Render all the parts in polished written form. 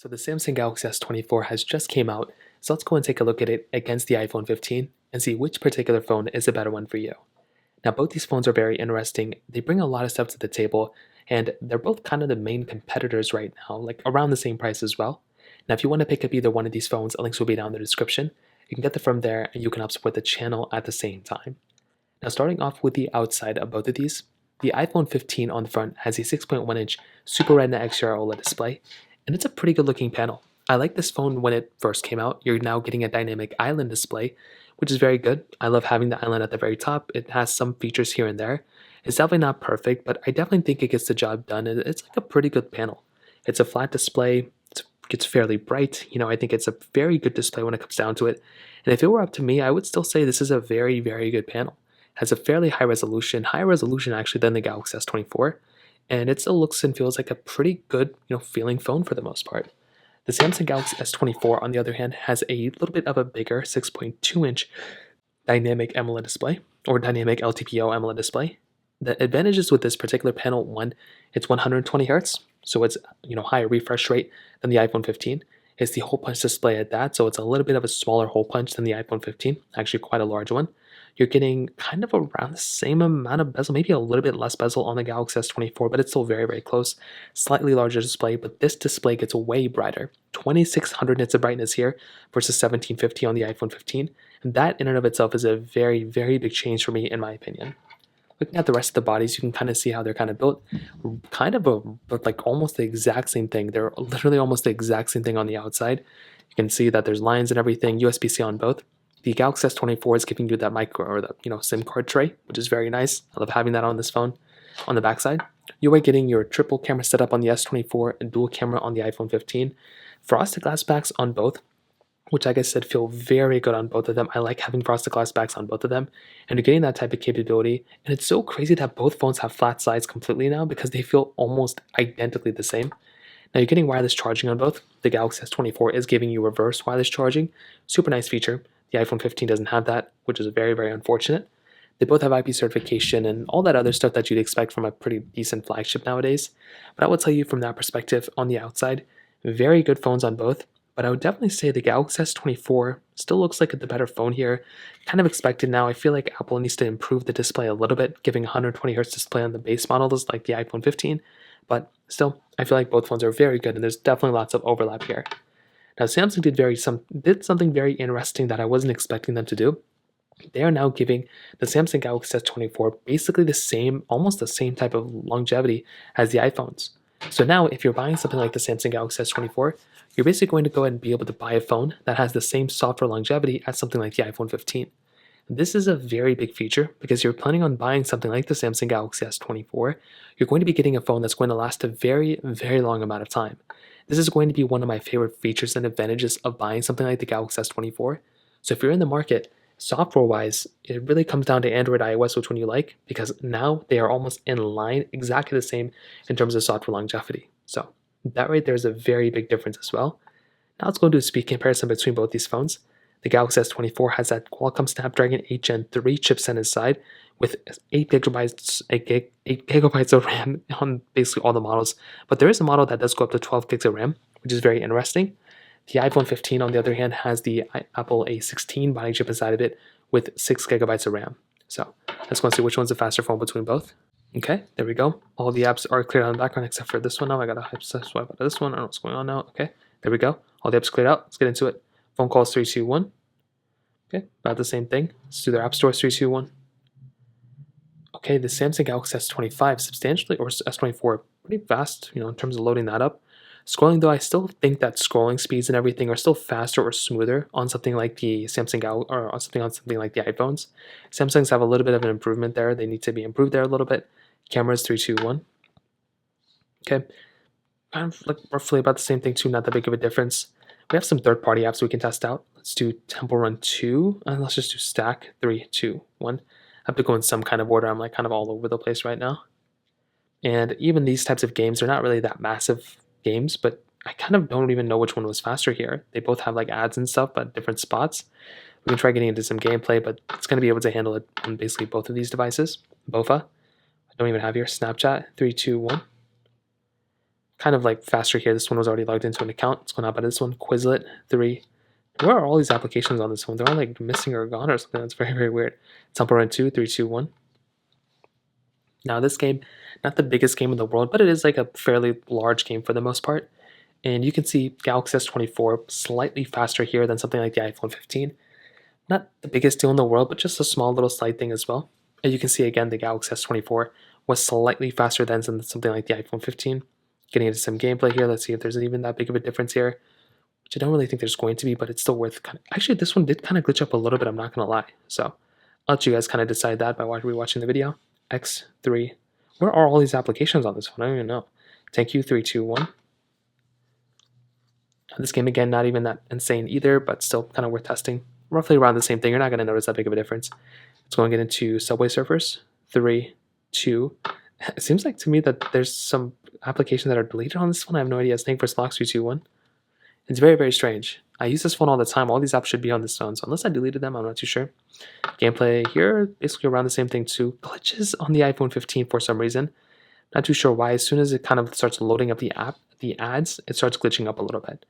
So the Samsung Galaxy S24 has just came out, so let's go and take a look at it against the iPhone 15 and see which particular phone is a better one for you. Now both these phones are very interesting. They bring a lot of stuff to the table, and they're both kind of the main competitors right now, like around the same price as well. Now if you want to pick up either one of these phones, links will be down in the description. You can get them from there and you can help support the channel at the same time. Now starting off with the outside of both of these, the iPhone 15 on the front has a 6.1-inch Super Retina XDR OLED display, and it's a pretty good looking panel. I like this phone when it first came out. You're now getting a dynamic island display, which is very good. I love having the island at the very top. It has some features here and there. It's definitely not perfect, but I definitely think it gets the job done. It's like a pretty good panel. It's a flat display. It's fairly bright. I think it's a very good display when it comes down to it. And if it were up to me, I would still say this is a very, very good panel. It has a fairly higher resolution actually than the Galaxy S24, and it still looks and feels like a pretty good, feeling phone for the most part. The Samsung Galaxy S24, on the other hand, has a little bit of a bigger 6.2-inch dynamic AMOLED display, or dynamic LTPO AMOLED display. The advantages with this particular panel, one, it's 120 Hz, so it's higher refresh rate than the iPhone 15. It's the hole punch display at that, so it's a little bit of a smaller hole punch than the iPhone 15, actually quite a large one. You're getting kind of around the same amount of bezel, maybe a little bit less bezel on the Galaxy S24, but it's still very, very close. Slightly larger display, but this display gets way brighter. 2600 nits of brightness here versus 1750 on the iPhone 15. And that in and of itself is a very, very big change for me, in my opinion. Looking at the rest of the bodies, you can kind of see how they're kind of built. But like almost the exact same thing. They're literally almost the exact same thing on the outside. You can see that there's lines and everything, USB-C on both. The Galaxy S24 is giving you that micro or the SIM card tray, which is very nice. I love having that on this phone. On the backside, you are getting your triple camera setup on the S24 and dual camera on the iPhone 15. Frosted glass backs on both, which like I said feel very good on both of them. I like having frosted glass backs on both of them, and you're getting that type of capability. And it's so crazy that both phones have flat sides completely now because they feel almost identically the same. Now you're getting wireless charging on both. The Galaxy S24 is giving you reverse wireless charging. Super nice feature. The iPhone 15 doesn't have that, which is very, very unfortunate. They both have IP certification and all that other stuff that you'd expect from a pretty decent flagship nowadays. But I will tell you from that perspective, on the outside, very good phones on both. But I would definitely say the Galaxy S24 still looks like the better phone here. Kind of expected now. I feel like Apple needs to improve the display a little bit, giving 120 Hz display on the base models like the iPhone 15. But still, I feel like both phones are very good, and there's definitely lots of overlap here. Now, Samsung did something very interesting that I wasn't expecting them to do. They are now giving the Samsung Galaxy S24 basically almost the same type of longevity as the iPhones. So now, if you're buying something like the Samsung Galaxy S24, you're basically going to go ahead and be able to buy a phone that has the same software longevity as something like the iPhone 15. This is a very big feature because you're planning on buying something like the Samsung Galaxy S24. You're going to be getting a phone that's going to last a very, very long amount of time. This is going to be one of my favorite features and advantages of buying something like the Galaxy S24. So if you're in the market, software-wise, it really comes down to Android, iOS, which one you like, because now they are almost in line, exactly the same in terms of software longevity. So that right there is a very big difference as well. Now let's go do a speed comparison between both these phones. The Galaxy S24 has that Qualcomm Snapdragon 8 Gen 3 chipset inside with 8 gigabytes of RAM on basically all the models. But there is a model that does go up to 12 gigs of RAM, which is very interesting. The iPhone 15, on the other hand, has the Apple A16 body chip inside of it with 6 gigabytes of RAM. So let's go and see which one's the faster phone between both. Okay, there we go. All the apps are cleared on the background except for this one now. I got to swipe out of this one. I don't know what's going on now. Okay, there we go. All the apps cleared out. Let's get into it. Phone calls 3, 2, 1. Okay, about the same thing. Let's do their app store 3, 2, 1. Okay, the Samsung Galaxy S25 substantially, or S24, pretty fast, in terms of loading that up. Scrolling though, I still think that scrolling speeds and everything are still faster or smoother on something like the Samsung or on something like the iPhones. Samsungs have a little bit of an improvement there. They need to be improved there a little bit. Cameras 3, 2, 1. Okay, kind of like roughly about the same thing too. Not that big of a difference. We have some third-party apps we can test out. Let's do Temple Run 2, and let's just do Stack 3, 2, 1. I have to go in some kind of order. I'm like kind of all over the place right now. And even these types of games are not really that massive games, but I kind of don't even know which one was faster here. They both have like ads and stuff, but different spots. We can try getting into some gameplay, but it's going to be able to handle it on basically both of these devices. BOFA. I don't even have here. Snapchat 3, 2, 1. kind of like faster here. This one was already logged into an account. Let's go now by this one, Quizlet 3. Where are all these applications on this one? They're all like missing or gone or something. That's very, very weird. Temple Run 2, 3, 2, 1. Now this game, not the biggest game in the world, but it is like a fairly large game for the most part. And you can see Galaxy S24 slightly faster here than something like the iPhone 15. Not the biggest deal in the world, but just a small little slight thing as well. And you can see again the Galaxy S24 was slightly faster than something like the iPhone 15. Getting into some gameplay here, let's see if there's even that big of a difference here, which I don't really think there's going to be, but it's still worth actually, this one did kind of glitch up a little bit, I'm not going to lie. So I'll let you guys kind of decide that by rewatching the video. X3. Where are all these applications on this one? I don't even know. Thank you, 3, 2, 1. This game, again, not even that insane either, but still kind of worth testing. Roughly around the same thing. You're not going to notice that big of a difference. Let's go and get into Subway Surfers. 3, 2. It seems like to me that there's some applications that are deleted on this one. I have no idea. Snake vs. Locks 3, 2, 1. It's very, very strange. I use this phone all the time. All these apps should be on this phone, so unless I deleted them, I'm not too sure. Gameplay here, basically around the same thing too. Glitches on the iPhone 15 for some reason. Not too sure why. As soon as it kind of starts loading up the ads, it starts glitching up a little bit.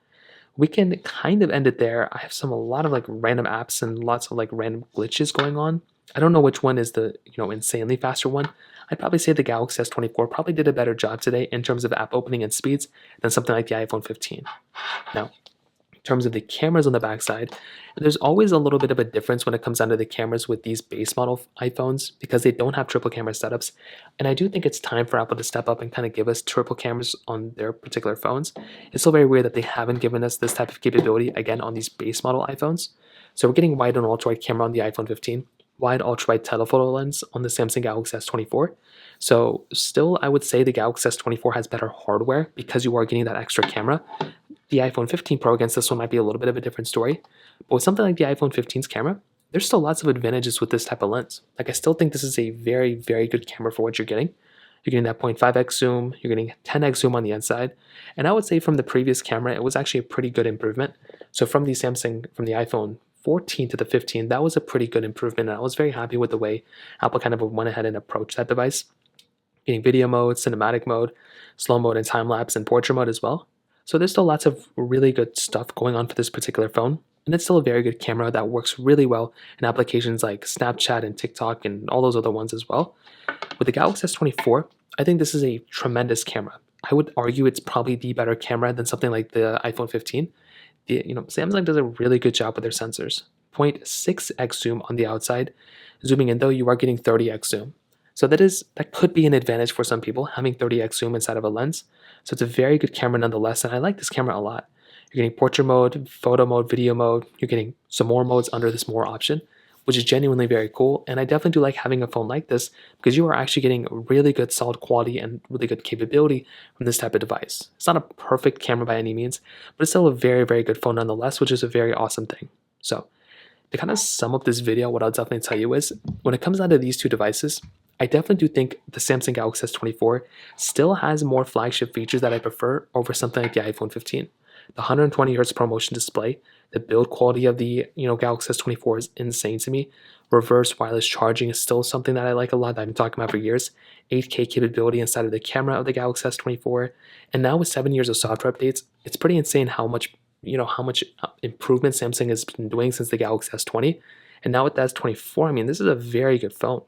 We can kind of end it there. I have a lot of like random apps and lots of like random glitches going on. I don't know which one is the insanely faster one. I'd probably say the Galaxy S24 probably did a better job today in terms of app opening and speeds than something like the iPhone 15. Now, in terms of the cameras on the backside, there's always a little bit of a difference when it comes down to the cameras with these base model iPhones because they don't have triple camera setups. And I do think it's time for Apple to step up and kind of give us triple cameras on their particular phones. It's still very weird that they haven't given us this type of capability again on these base model iPhones. So we're getting wide and ultra wide camera on the iPhone 15, wide ultra wide telephoto lens on the Samsung Galaxy S24. So still, I would say the Galaxy S24 has better hardware because you are getting that extra camera. The iPhone 15 Pro against this one might be a little bit of a different story. But with something like the iPhone 15's camera, there's still lots of advantages with this type of lens. Like I still think this is a very, very good camera for what you're getting. You're getting that 0.5x zoom, you're getting 10x zoom on the inside. And I would say from the previous camera, it was actually a pretty good improvement. So from the iPhone 14 to the 15, that was a pretty good improvement. And I was very happy with the way Apple kind of went ahead and approached that device. Getting video mode, cinematic mode, slow mode, and time lapse, and portrait mode as well. So there's still lots of really good stuff going on for this particular phone. And it's still a very good camera that works really well in applications like Snapchat and TikTok and all those other ones as well. With the Galaxy S24, I think this is a tremendous camera. I would argue it's probably the better camera than something like the iPhone 15. Samsung does a really good job with their sensors. 0.6x zoom on the outside. Zooming in though, you are getting 30x zoom. So that could be an advantage for some people, having 30x zoom inside of a lens. So it's a very good camera nonetheless, and I like this camera a lot. You're getting portrait mode, photo mode, video mode. You're getting some more modes under this more option, which is genuinely very cool. And I definitely do like having a phone like this because you are actually getting really good solid quality and really good capability from this type of device. It's not a perfect camera by any means, but it's still a very, very good phone nonetheless, which is a very awesome thing. So to kind of sum up this video, what I'll definitely tell you is when it comes down to these two devices, I definitely do think the Samsung Galaxy S24 still has more flagship features that I prefer over something like the iPhone 15. The 120Hz ProMotion display, the build quality of the Galaxy S24 is insane to me. Reverse wireless charging is still something that I like a lot that I've been talking about for years. 8K capability inside of the camera of the Galaxy S24, and now with 7 years of software updates, it's pretty insane how much improvement Samsung has been doing since the Galaxy S20, and now with the S24, I mean this is a very good phone.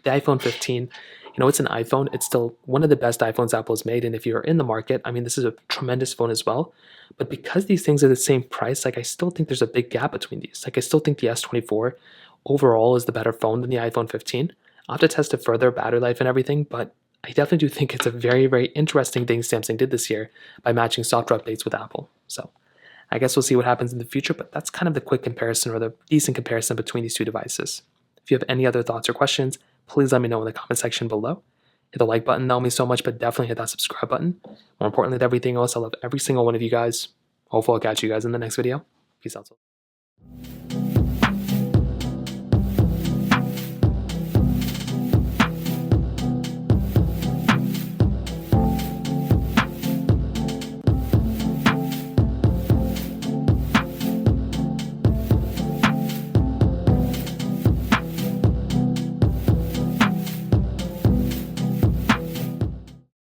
The iPhone 15, it's an iPhone. It's still one of the best iPhones Apple's made. And if you're in the market, I mean, this is a tremendous phone as well. But because these things are the same price, like I still think there's a big gap between these. Like I still think the S24 overall is the better phone than the iPhone 15. I'll have to test it further, battery life and everything. But I definitely do think it's a very, very interesting thing Samsung did this year by matching software updates with Apple. So I guess we'll see what happens in the future. But that's kind of the quick comparison or the decent comparison between these two devices. If you have any other thoughts or questions, please let me know in the comment section below. Hit the like button, that will mean so much, but definitely hit that subscribe button. More importantly than everything else, I love every single one of you guys. Hopefully I'll catch you guys in the next video. Peace out.